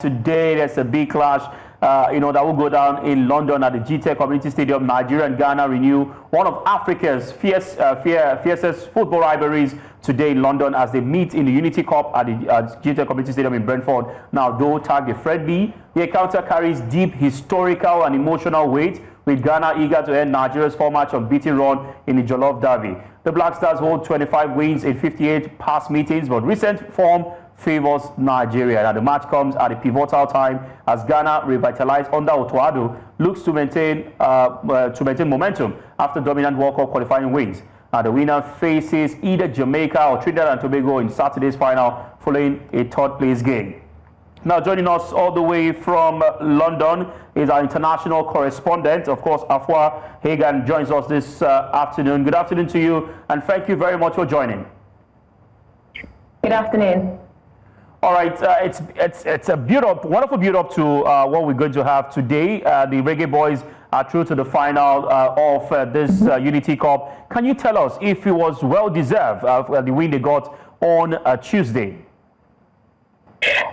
Today, there's a big clash, that will go down in London at the Gtech Community Stadium. Nigeria and Ghana renew one of Africa's fiercest football rivalries today in London as they meet in the Unity Cup at the Gtech Community Stadium in Brentford. Now, though tagged a friendly, the encounter carries deep historical and emotional weight, with Ghana eager to end Nigeria's 4-match unbeaten run in the Jollof Derby. The Black Stars hold 25 wins in 58 past meetings, but recent form favors Nigeria. Now, the match comes at a pivotal time as Ghana, revitalized under Otto Addo, looks to maintain momentum after dominant World Cup qualifying wins. Now, the winner faces either Jamaica or Trinidad Tobago in Saturday's final, following a third-place game. Now, joining us all the way from London is our international correspondent. Of course, Afua Hagan joins us this afternoon. Good afternoon to you, and thank you very much for joining. Good afternoon. All right, it's a wonderful build-up to what we're going to have today. The Reggae Boys are through to the final of this Unity Cup. Can you tell us if it was well-deserved, the win they got on Tuesday?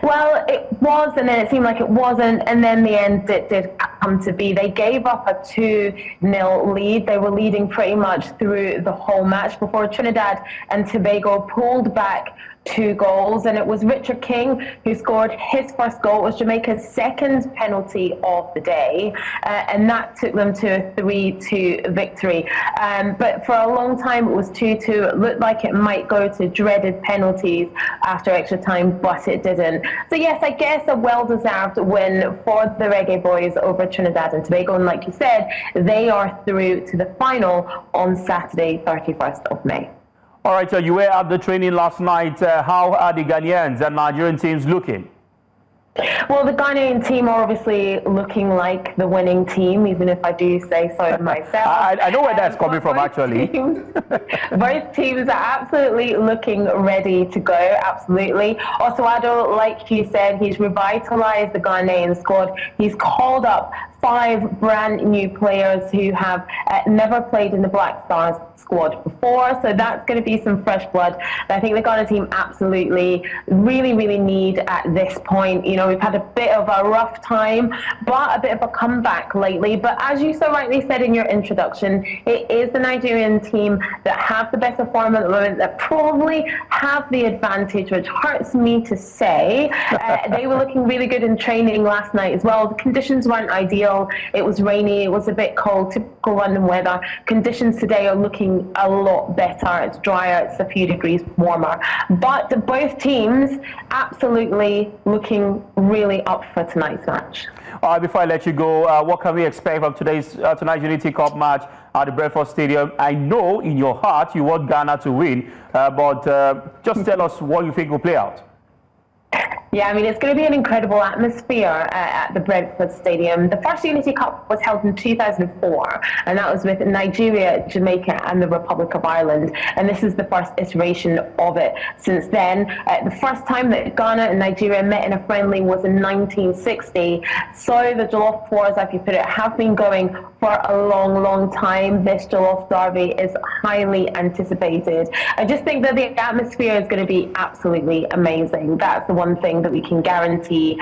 Well, it was, and then it seemed like it wasn't, and then the end it did come to be. They gave up a 2-0 lead. They were leading pretty much through the whole match before Trinidad and Tobago pulled back 2 goals, and it was Richard King who scored his first goal. It was Jamaica's second penalty of the day, and that took them to a 3-2 victory. But for a long time it was 2-2. It looked like it might go to dreaded penalties after extra time, but it didn't. So yes, I guess a well-deserved win for the Reggae Boys over Trinidad and Tobago, and like you said, they are through to the final on Saturday, 31st of May. All right, you were at the training last night. How are the Ghanaians and Nigerian teams looking? Well, the Ghanaian team are obviously looking like the winning team, even if I do say so myself. I know where that's coming from, actually. Both teams are absolutely looking ready to go, absolutely. Otto Addo, like you said, he's revitalized the Ghanaian squad. He's called up 5 brand new players who have never played in the Black Stars squad before, so that's going to be some fresh blood that I think the Ghana team absolutely really need at this point. You know, we've had a bit of a rough time, but a bit of a comeback lately. But as you so rightly said in your introduction, it is the Nigerian team that have the better form at the moment, that probably have the advantage, which hurts me to say. They were looking really good in training last night as well. The conditions weren't ideal. It was rainy, it was a bit cold, typical London weather. Conditions today are looking a lot better. It's drier, it's a few degrees warmer. But both teams absolutely looking really up for tonight's match. All right, before I let you go, what can we expect from tonight's Unity Cup match at the Brentford Stadium? I know in your heart you want Ghana to win, but just tell us what you think will play out. Yeah, I mean, it's going to be an incredible atmosphere at the Brentford Stadium. The first Unity Cup was held in 2004, and that was with Nigeria, Jamaica, and the Republic of Ireland. And this is the first iteration of it since then. The first time that Ghana and Nigeria met in a friendly was in 1960. So the Jollof Wars, as you put it, have been going for a long time. This Jollof Derby is highly anticipated. I just think that the atmosphere is going to be absolutely amazing. That's the one thing that we can guarantee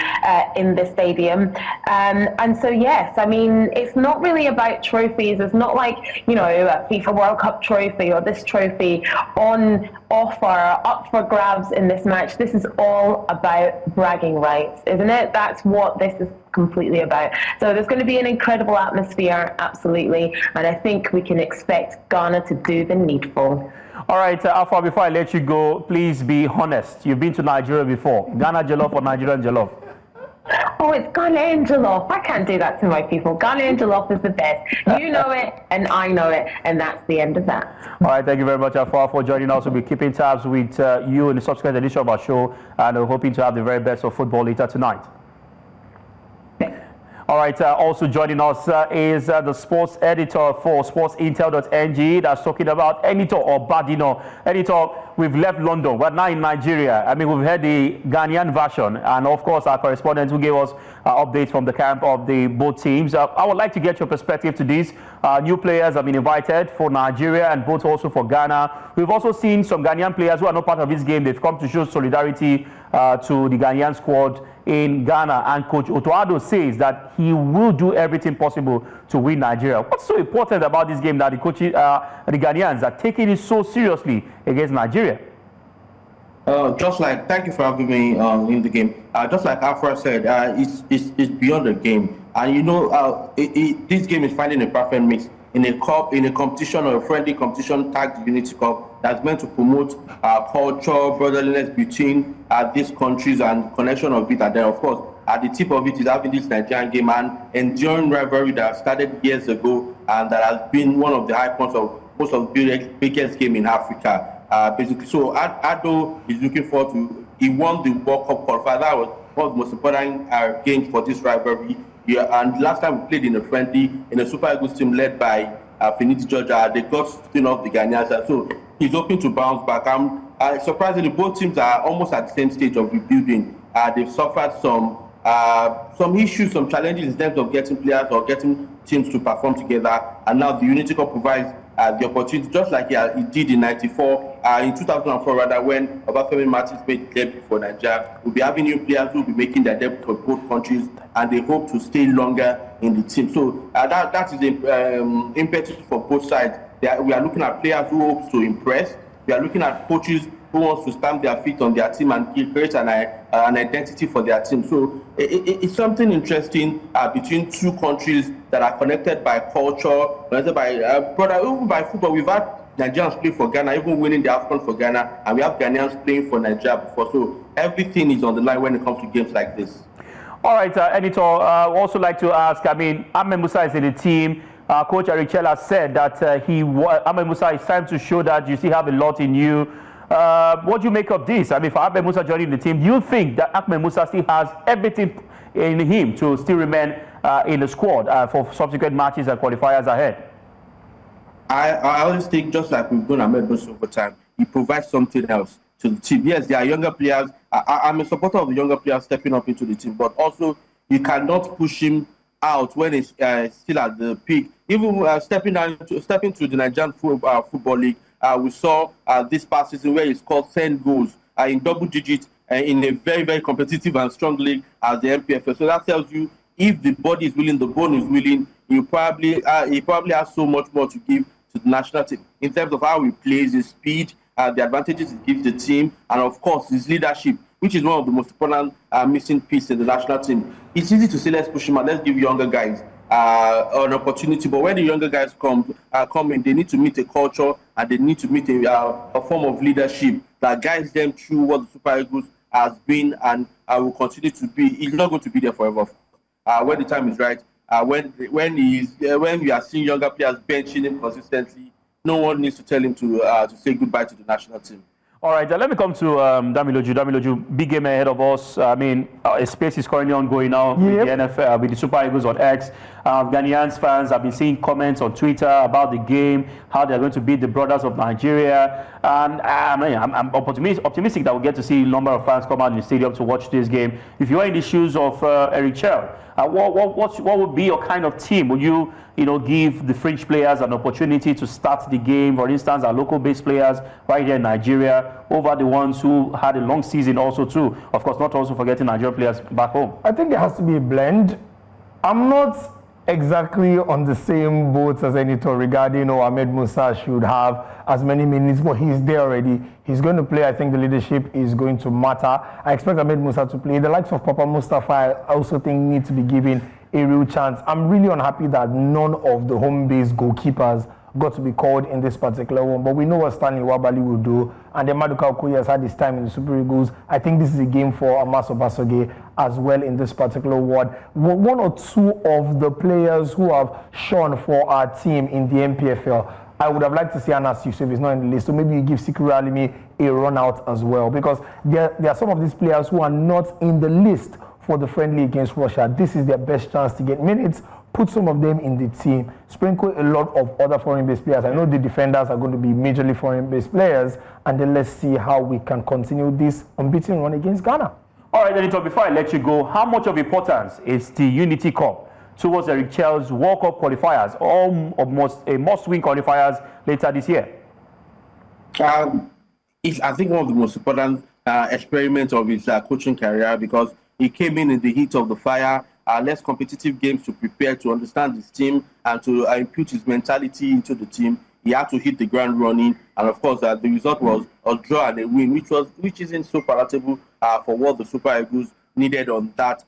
in the stadium. And so, yes, I mean, it's not really about trophies. It's not like, you know, a FIFA World Cup trophy or this trophy on offer, up for grabs in this match. This is all about bragging rights, isn't it? That's what this is completely about. So there's going to be an incredible atmosphere, absolutely, and I think we can expect Ghana to do the needful. All right, Afua, before I let you go, please be honest. You've been to Nigeria before. Ghana Jollof or Nigerian Jollof? Oh, it's Ghanaian Jollof. I can't do that to my people. Ghanaian Jollof is the best. You know it, and I know it, and that's the end of that. All right, thank you very much, Afua, for joining us. We'll be keeping tabs with you in the subsequent edition of our show, and we're hoping to have the very best of football later tonight. All right, also joining us is the sports editor for sportsintel.ng that's talking about Enitan Obadinah. Enitan, we've left London. We're now in Nigeria. I mean, we've heard the Ghanaian version, and of course, our correspondent who gave us updates from the camp of the both teams. I would like to get your perspective to this. New players have been invited for Nigeria and both also for Ghana. We've also seen some Ghanaian players who are not part of this game. They've come to show solidarity to the Ghanaian squad in Ghana, and Coach Otto Addo says that he will do everything possible to win Nigeria. What's so important about this game that the Ghanaians are taking it so seriously against Nigeria? Thank you for having me in the game. Just like Afua said, it's beyond the game. And you know, this game is finding a perfect mix in a cup, in a competition or a friendly competition tagged Unity Cup that's meant to promote culture, brotherliness between these countries and connection of it. And then, of course, at the tip of it is having this Nigerian game and enduring rivalry that started years ago and that has been one of the high points of most of the biggest game in Africa. Basically, so Addo is looking forward to. He won the World Cup qualifier. That was one of the most important games for this rivalry. Yeah, and last time we played in a friendly in a Super Eagles team led by Finidi Georgia, they got spin off the Ghanaians, and so he's hoping to bounce back. Surprisingly, both teams are almost at the same stage of rebuilding. They've suffered some issues, some challenges in terms of getting players or getting teams to perform together, and now the Unity Cup provides the opportunity, just like he did in '94, in 2004 rather, when Obafemi Martins made debut for Nigeria. We'll be having new players who will be making their debut for both countries, and they hope to stay longer in the team. So that is the impetus for both sides. We are looking at players who hope to impress. We are looking at coaches who wants to stamp their feet on their team and create an identity for their team. So it's something interesting between two countries that are connected by culture, connected by even by football. We've had Nigerians play for Ghana, even winning the AFCON for Ghana, and we have Ghanaians playing for Nigeria before. So everything is on the line when it comes to games like this. All right, Enitan, I would also like to ask, Ahmed Musa is in the team. Coach Eric Chella said that Ahmed Musa, it's time to show that you still have a lot in you. What do you make of this? For Ahmed Musa joining the team, do you think that Ahmed Musa still has everything in him to still remain in the squad for subsequent matches and qualifiers ahead? I always think, just like we've done Ahmed Musa over time, he provides something else to the team. Yes, there are younger players. I'm a supporter of the younger players stepping up into the team, but also you cannot push him out when he's still at the peak. Even stepping to the Nigerian Football League, we saw this past season where he scored 10 goals in double digits in a very, very competitive and strong league as the MPFL. So that tells you if the body is willing, the bone is willing, he probably has so much more to give to the national team in terms of how he plays, his speed, the advantages he gives the team, and of course his leadership, which is one of the most important missing pieces in the national team. It's easy to say, let's push him out, let's give younger guys an opportunity, but when the younger guys come in, they need to meet a culture and they need to meet a form of leadership that guides them through what the Super Eagles has been and will continue to be. He's not going to be there forever. When the time is right, when we are seeing younger players benching him consistently, no one needs to tell him to say goodbye to the national team. All right, let me come to Damiloju. Damiloju, big game ahead of us. A space is currently ongoing now with the NFL, with the Super Eagles on X. Ghanaians fans have been seeing comments on Twitter about the game, how they're going to beat the Brothers of Nigeria. And I'm optimistic that we'll get to see a number of fans come out in the stadium to watch this game. If you are in the shoes of Eric Chell, what would be your kind of team? Would you give the fringe players an opportunity to start the game? For instance, our local-based players right here in Nigeria over the ones who had a long season also too. Of course, not also forgetting Nigerian players back home. I think there has to be a blend. I'm not exactly on the same boat as Enitan regarding Ahmed Musa should have as many minutes, but he's there already. He's going to play. I think the leadership is going to matter. I expect Ahmed Musa to play. The likes of Papa Mustafa, I also think, need to be given a real chance. I'm really unhappy that none of the home-based goalkeepers got to be called in this particular one, but we know what Stanley Wabali will do, and then Maduka Okoye has had his time in the Super Eagles. I think this is a game for Amaso Basoge as well in this particular ward. One or two of the players who have shone for our team in the MPFL, I would have liked to see Anas Yusuf is not in the list, so maybe you give Sikiru Alimi a run out as well, because there are some of these players who are not in the list for the friendly against Russia. This is their best chance to get minutes. Put some of them in the team, sprinkle a lot of other foreign-based players. I know the defenders are going to be majorly foreign-based players, and then let's see how we can continue this unbeaten run against Ghana. All right, Enitan, before I let you go, how much of importance is the Unity Cup towards Eric Chell's World Cup qualifiers, or almost a must-win qualifiers later this year? I think one of the most important experiment of his coaching career, because he came in the heat of the fire, less competitive games to prepare, to understand his team, and to impute his mentality into the team. He had to hit the ground running, and of course, the result was a draw and a win, which isn't so palatable for what the Super Eagles needed on that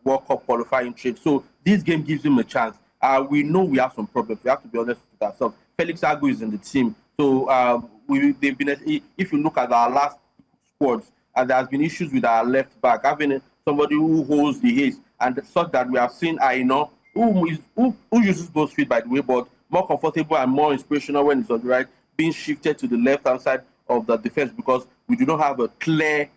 World Cup qualifying trip. So this game gives him a chance. We know we have some problems. We have to be honest with ourselves. Felix Agu is in the team, so they've been. If you look at our last squads, there has been issues with our left back, having somebody who holds the haze, and such that we have seen Aino, who uses both feet, by the way, but more comfortable and more inspirational when it's on the right, being shifted to the left-hand side of the defense, because we do not have a clear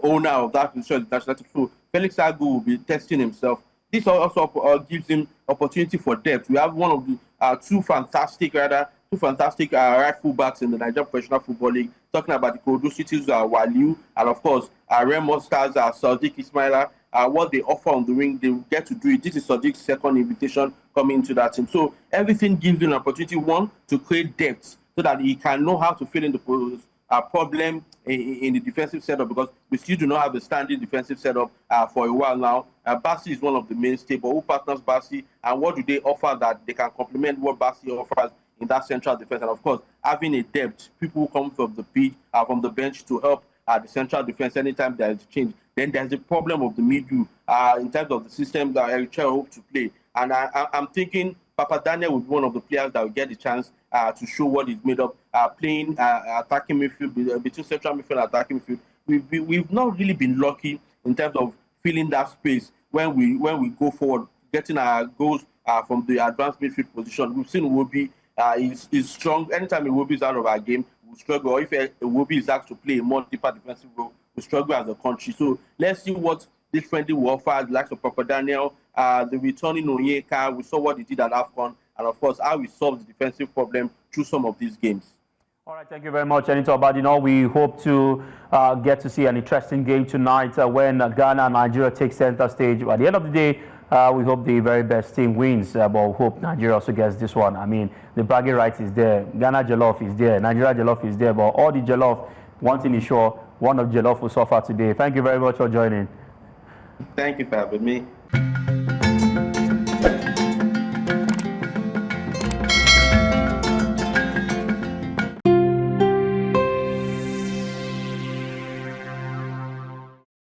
owner of that position. So Felix Agu will be testing himself. This also gives him opportunity for depth. We have one of the two fantastic right fullbacks in the Nigerian Professional Football League. Talking about the Kodu Cities, Waliu, and of course, Remo Stars, Sadiq Ismaila. What they offer on the wing, they get to do it. This is Sadiq's second invitation coming into that team. So everything gives him an opportunity, one, to create depth so that he can know how to fill in the problem in the defensive setup, because we still do not have a standing defensive setup for a while now. Bassi is one of the mainstay, but who partners Bassi, and what do they offer that they can complement what Bassi offers in that central defense? And of course, having a depth, people who come from the pitch, from the bench to help the central defense anytime there is a change. Then there's the problem of the middle in terms of the system that Eritrea hope to play. And I'm thinking Papa Daniel will be one of the players that will get the chance to show what he's made of, playing attacking midfield, between central midfield and attacking midfield. We've not really been lucky in terms of filling that space when we go forward, getting our goals from the advanced midfield position. We've seen Iwobi is strong. Anytime Iwobi is out of our game, we struggle. Or if Iwobi is asked to play a more deeper defensive role, we struggle as a country. So let's see what this friendly will offer, the likes of Papa Daniel, the returning Onyeka. We saw what he did at AFCON, and of course, how we solved the defensive problem through some of these games. All right, thank you very much, Enitan Obadinah. We hope to get to see an interesting game tonight when Ghana and Nigeria take center stage. At the end of the day, we hope the very best team wins, but we hope Nigeria also gets this one. I mean, the bragging rights is there. Ghana Jollof is there. Nigeria Jollof is there. But all the Jollof, one thing is sure, one of Jollof will suffer today. Thank you very much for joining. Thank you for having me.